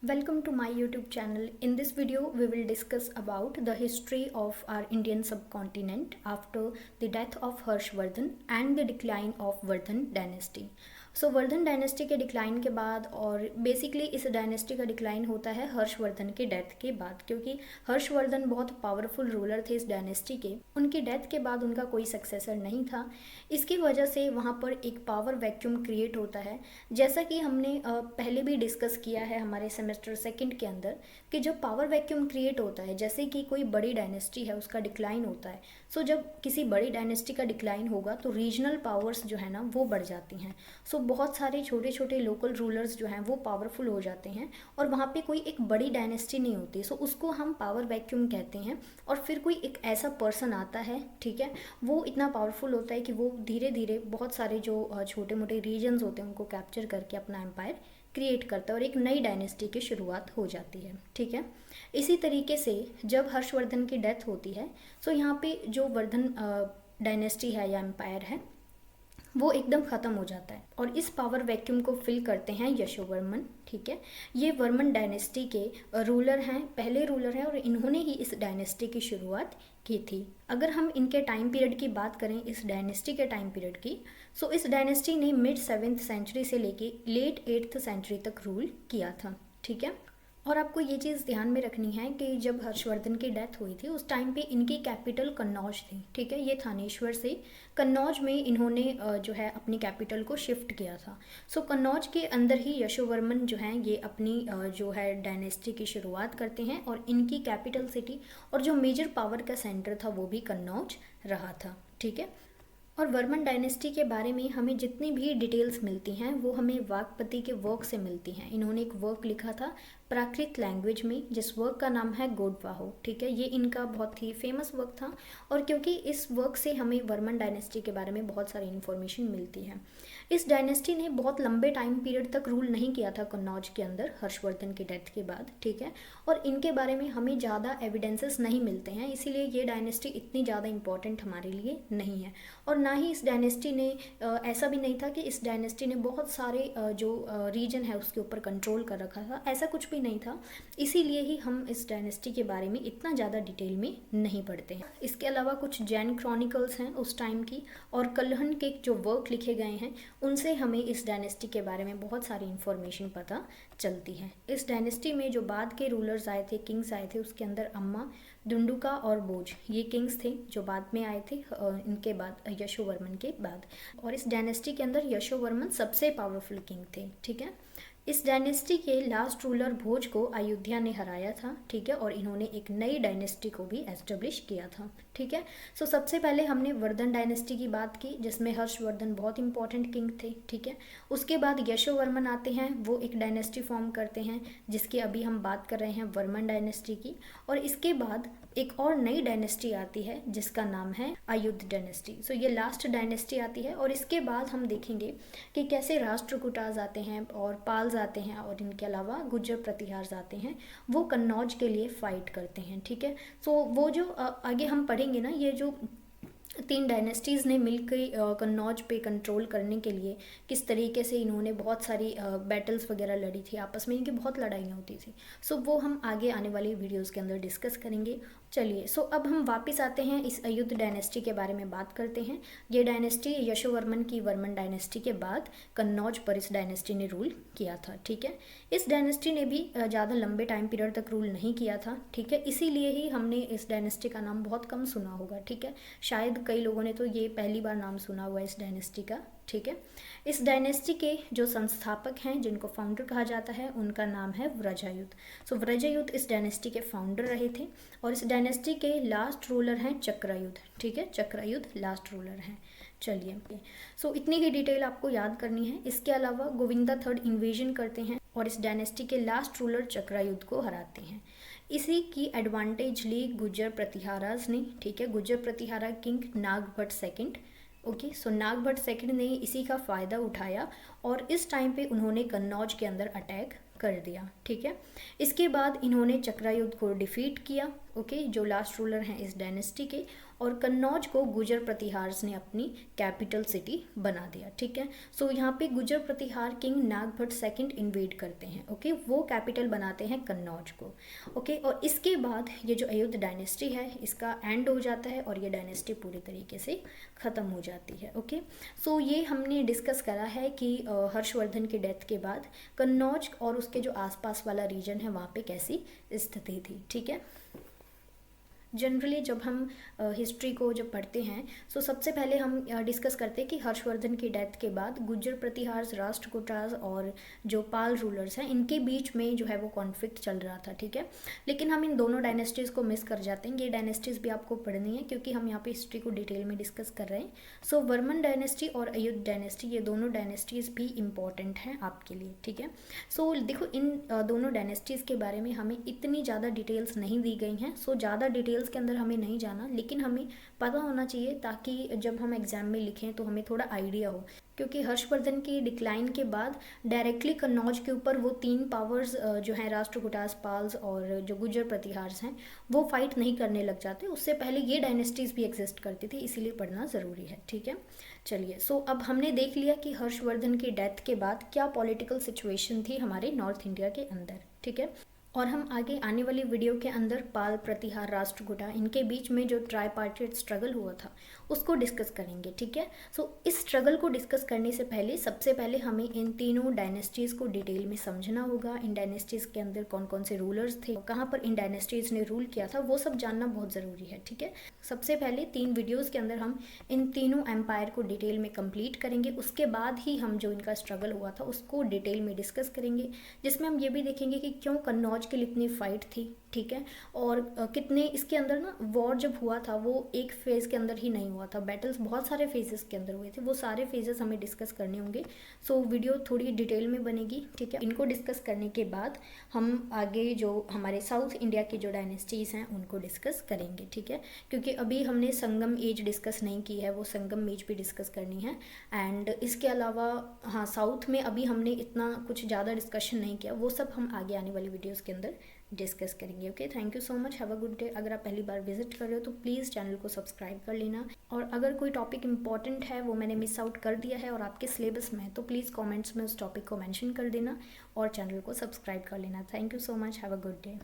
Welcome to my YouTube channel. In this video, we will discuss about the history of our Indian subcontinent after the death of Harshvardhan and the decline of Vardhan dynasty. So Vardhan dynasty के decline के बाद और basically इस dynasty का decline होता है हर्षवर्धन के death के बाद, क्योंकि हर्षवर्धन बहुत पावरफुल रूलर थे इस डायनेस्टी के। उनकी डेथ के बाद उनका कोई सक्सेसर नहीं था। इसकी वजह से वहाँ पर एक पावर वैक्यूम क्रिएट होता है। जैसा कि हमने पहले भी डिस्कस किया है हमारे सेमेस्टर सेकंड के अंदर कि जब पावर वैक्यूम क्रिएट होता है, जैसे कि कोई बड़ी डायनेस्टी है उसका डिक्लाइन होता है, सो जब किसी बड़ी डायनेस्टी का डिक्लाइन होगा तो रीजनल पावर्स जो है ना वो बढ़ जाती हैं। सो बहुत सारे छोटे छोटे लोकल रूलर्स जो हैं वो पावरफुल हो जाते हैं और वहाँ पे कोई एक बड़ी डायनेस्टी नहीं होती। सो उसको हम पावर वैक्यूम कहते हैं। और फिर कोई एक ऐसा पर्सन आता है, ठीक है, वो इतना पावरफुल होता है कि वो धीरे धीरे बहुत सारे जो छोटे मोटे रीजन्स होते हैं उनको कैप्चर करके अपना एम्पायर क्रिएट करता है और एक नई डायनेस्टी की शुरुआत हो जाती है। ठीक है, इसी तरीके से जब हर्षवर्धन की डेथ होती है सो यहाँ पे जो वर्धन डायनेस्टी है या एम्पायर है वो एकदम ख़त्म हो जाता है और इस पावर वैक्यूम को फिल करते हैं यशोवर्मन। ठीक है, ये वर्मन डायनेस्टी के रूलर हैं, पहले रूलर हैं और इन्होंने ही इस डायनेस्टी की शुरुआत की थी। अगर हम इनके टाइम पीरियड की बात करें, इस डायनेस्टी के टाइम पीरियड की, सो इस डायनेस्टी ने मिड 7th सेंचुरी से लेके लेट 8th सेंचुरी तक रूल किया था। ठीक है, और आपको ये चीज़ ध्यान में रखनी है कि जब हर्षवर्धन की डेथ हुई थी उस टाइम पे इनकी कैपिटल कन्नौज थी। ठीक है, ये थानेश्वर से कन्नौज में इन्होंने जो है अपनी कैपिटल को शिफ्ट किया था। सो कन्नौज के अंदर ही यशोवर्मन जो हैं ये अपनी जो है डायनेस्टी की शुरुआत करते हैं और इनकी कैपिटल सिटी और जो मेजर पावर का सेंटर था वो भी कन्नौज रहा था। ठीक है, और वर्मन डायनेस्टी के बारे में हमें जितनी भी डिटेल्स मिलती हैं वो हमें वाकपति के वर्क से मिलती हैं। इन्होंने एक वर्क लिखा था प्राकृत लैंग्वेज में जिस वर्क का नाम है गोडवाहो। ठीक है, ये इनका बहुत ही फेमस वर्क था और क्योंकि इस वर्क से हमें वर्मन डायनेस्टी के बारे में बहुत सारी इन्फॉर्मेशन मिलती है। इस डायनेस्टी ने बहुत लंबे टाइम पीरियड तक रूल नहीं किया था कन्नौज के अंदर हर्षवर्धन की डेथ के बाद। ठीक है, और इनके बारे में हमें ज़्यादा एविडेंसेस नहीं मिलते हैं, इसीलिए ये डायनेस्टी इतनी ज़्यादा इंपॉर्टेंट हमारे लिए नहीं है। और ना ही इस डायनेस्टी ने ऐसा भी नहीं था कि इस डायनेस्टी ने बहुत सारे जो रीजन है उसके ऊपर कंट्रोल कर रखा था, ऐसा कुछ भी नहीं था। इसीलिए ही हम इस डायनेस्टी के बारे में इतना ज़्यादा डिटेल में नहीं पढ़ते हैं। इसके अलावा कुछ जैन क्रॉनिकल्स हैं उस टाइम की और कल्हन के जो वर्क लिखे गए हैं उनसे हमें इस डायनेस्टी के बारे में बहुत सारी इन्फॉर्मेशन पता चलती है। इस डायनेस्टी में जो बाद के रूलर्स आए थे, किंग्स आए थे, उसके अंदर अम्मा, दुंडुका और बोज ये किंग्स थे जो बाद में आए थे इनके बाद यशोवर्मन के बाद। और इस डायनेस्टी के अंदर यशोवर्मन सबसे पावरफुल किंग थे। ठीक है, इस डायनेस्टी के लास्ट रूलर भोज को अयोध्या ने हराया था। ठीक है, और इन्होंने एक नई डायनेस्टी को भी एस्टेब्लिश किया था। ठीक है, सो सबसे पहले हमने वर्धन डायनेस्टी की बात की जिसमें हर्षवर्धन बहुत इंपॉर्टेंट किंग थे। ठीक है, उसके बाद यशोवर्मन आते हैं, वो एक डायनेस्टी फॉर्म करते हैं जिसकी अभी हम बात कर रहे हैं वर्मन डायनेस्टी की। और इसके बाद एक और नई डायनेस्टी आती है जिसका नाम है अयुध डायनेस्टी। सो ये लास्ट डायनेस्टी आती है और इसके बाद हम देखेंगे कि कैसे राष्ट्रकूटाज आते हैं और पाल्स आते हैं और इनके अलावा गुर्जर प्रतिहार आते हैं, वो कन्नौज के लिए फाइट करते हैं। ठीक है, सो वो जो आगे हम पढ़ेंगे ना, ये जो 3 डायनेस्टीज़ ने मिलकर कन्नौज पे कंट्रोल करने के लिए किस तरीके से इन्होंने बहुत सारी बैटल्स वगैरह लड़ी थी, आपस में इनकी बहुत लड़ाइयाँ होती थी। सो वो हम आगे आने वाली वीडियोस के अंदर डिस्कस करेंगे। चलिए, सो अब हम वापस आते हैं इस अयुध डायनेस्टी के बारे में बात करते हैं। ये डायनेस्टी यशोवर्मन की वर्मन डायनेस्टी के बाद कन्नौज पर इस डायनेस्टी ने रूल किया था। ठीक है, इस डायनेस्टी ने भी ज़्यादा लंबे टाइम पीरियड तक रूल नहीं किया था। ठीक है, इसीलिए ही हमने इस डायनेस्टी का नाम बहुत कम सुना होगा। ठीक है, शायद कई लोगों ने तो ये पहली बार नाम सुना हुआ है इस डायनेस्टी का। ठीक है, इस डायनेस्टी के जो संस्थापक हैं जिनको फाउंडर कहा जाता है उनका नाम है व्रजायुध। सो व्रजायुध इस डायनेस्टी के फाउंडर रहे थे और इस डायनेस्टी के लास्ट रूलर हैं चक्रयुध। ठीक है, चक्रयुध लास्ट रूलर हैं। चलिए, सो इतनी ही डिटेल आपको याद करनी है। इसके अलावा गोविंदा थर्ड इन्वेजन करते हैं और इस डायनेस्टी के लास्ट रूलर चक्रयुध को हराते हैं। इसी की एडवांटेज ली गुर्जर प्रतिहाराज ने। ठीक है, Gurjara Pratihara king Nagabhata second. Okay, so Nagabhata second ने इसी का फ़ायदा उठाया और इस टाइम पे उन्होंने कन्नौज के अंदर अटैक कर दिया। ठीक है, इसके बाद इन्होंने चक्रयुध को डिफीट किया। ओके, जो लास्ट रूलर हैं इस डायनेस्टी के, और कन्नौज को गुजर प्रतिहार ने अपनी कैपिटल सिटी बना दिया। ठीक है, सो यहाँ पे गुजर प्रतिहार किंग नागभट्ट सेकंड इन्वेड करते हैं। ओके, वो कैपिटल बनाते हैं कन्नौज को। ओके, और इसके बाद ये जो अयुध डायनेस्टी है इसका एंड हो जाता है और ये डायनेस्टी पूरी तरीके से ख़त्म हो जाती है। ओके, सो ये हमने डिस्कस करा है कि हर्षवर्धन के डेथ के बाद कन्नौज और उसके जो आसपास वाला रीजन है वहाँ पे कैसी स्थिति थी। ठीक है, जनरली जब हम हिस्ट्री को जब पढ़ते हैं सो सबसे पहले हम डिस्कस करते हैं कि हर्षवर्धन की डेथ के बाद गुर्जर प्रतिहार, राष्ट्रकूटाज और जो पाल रूलर्स हैं इनके बीच में जो है वो कॉन्फ्लिक्ट चल रहा था। ठीक है, लेकिन हम इन दोनों डायनेस्टीज़ को मिस कर जाते हैं। ये डायनेस्टीज़ भी आपको पढ़नी है क्योंकि हम यहाँ पे हिस्ट्री को डिटेल में डिस्कस कर रहे हैं। सो वर्मन डायनेस्टी और अयुध डायनेस्टी, ये दोनों डायनेस्टीज़ भी इम्पॉर्टेंट हैं आपके लिए। ठीक है, सो देखो इन दोनों डायनेस्टीज़ के बारे में हमें इतनी ज़्यादा डिटेल्स नहीं दी गई हैं। सो ज़्यादा डिटेल्स के अंदर हमें नहीं जाना, लेकिन हमें पता होना चाहिए ताकि जब हम एग्जाम में लिखें तो हमें थोड़ा आइडिया हो। क्योंकि हर्षवर्धन की डिक्लाइन के बाद डायरेक्टली कन्नौज के ऊपर वो 3 पावर्स जो हैं राष्ट्रकूटास, पाल्स और जो गुर्जर प्रतिहार्स हैं वो फाइट नहीं करने लग जाते। उससे पहले ये डायनेस्टीज़ भी एग्जिस्ट करती थी, इसीलिए पढ़ना ज़रूरी है। ठीक है, चलिए, सो अब हमने देख लिया कि हर्षवर्धन की डेथ के बाद क्या पॉलिटिकल सिचुएशन थी हमारे नॉर्थ इंडिया के अंदर। ठीक है, और हम आगे आने वाली वीडियो के अंदर पाल, प्रतिहार, राष्ट्रकूटा इनके बीच में जो ट्राईपार्टिट स्ट्रगल हुआ था उसको डिस्कस करेंगे। ठीक है, सो इस स्ट्रगल को डिस्कस करने से पहले सबसे पहले हमें इन तीनों डायनेस्टीज़ को डिटेल में समझना होगा। इन डायनेस्टीज़ के अंदर कौन कौन से रूलर्स थे, कहाँ पर इन डायनेस्टीज़ ने रूल किया था, वो सब जानना बहुत ज़रूरी है। ठीक है, सबसे पहले 3 वीडियोज़ के अंदर हम इन तीनों एम्पायर को डिटेल में कंप्लीट करेंगे। उसके बाद ही हम जो इनका स्ट्रगल हुआ था उसको डिटेल में डिस्कस करेंगे, जिसमें हम ये भी देखेंगे कि क्यों कन्नौज के लिए इतनी फाइट थी। ठीक है, और कितने इसके अंदर ना वॉर जब हुआ था वो एक फेज़ के अंदर ही नहीं हुआ था, बैटल्स बहुत सारे फेजेस के अंदर हुए थे। वो सारे फेजेस हमें डिस्कस करने होंगे। सो वीडियो थोड़ी डिटेल में बनेगी। ठीक है, इनको डिस्कस करने के बाद हम आगे जो हमारे साउथ इंडिया की जो डायनेस्टीज़ हैं उनको डिस्कस करेंगे। ठीक है, क्योंकि अभी हमने संगम एज डिस्कस नहीं की है, वो संगम एज भी डिस्कस करनी है। एंड इसके अलावा हाँ, साउथ में अभी हमने इतना कुछ ज़्यादा डिस्कशन नहीं किया, वो सब हम आगे आने वाली वीडियोज़ के अंदर डिस्कस करेंगे। Okay, thank you so much, have a good day. अगर आप पहली बार विजिट कर रहे हो तो प्लीज़ चैनल को सब्सक्राइब कर लेना, और अगर कोई टॉपिक इंपॉर्टेंट है वो मैंने मिस आउट कर दिया है और आपके सिलेबस में है तो प्लीज़ कमेंट्स में उस टॉपिक को मेंशन कर देना और चैनल को सब्सक्राइब कर लेना। Thank you so much, have a good day.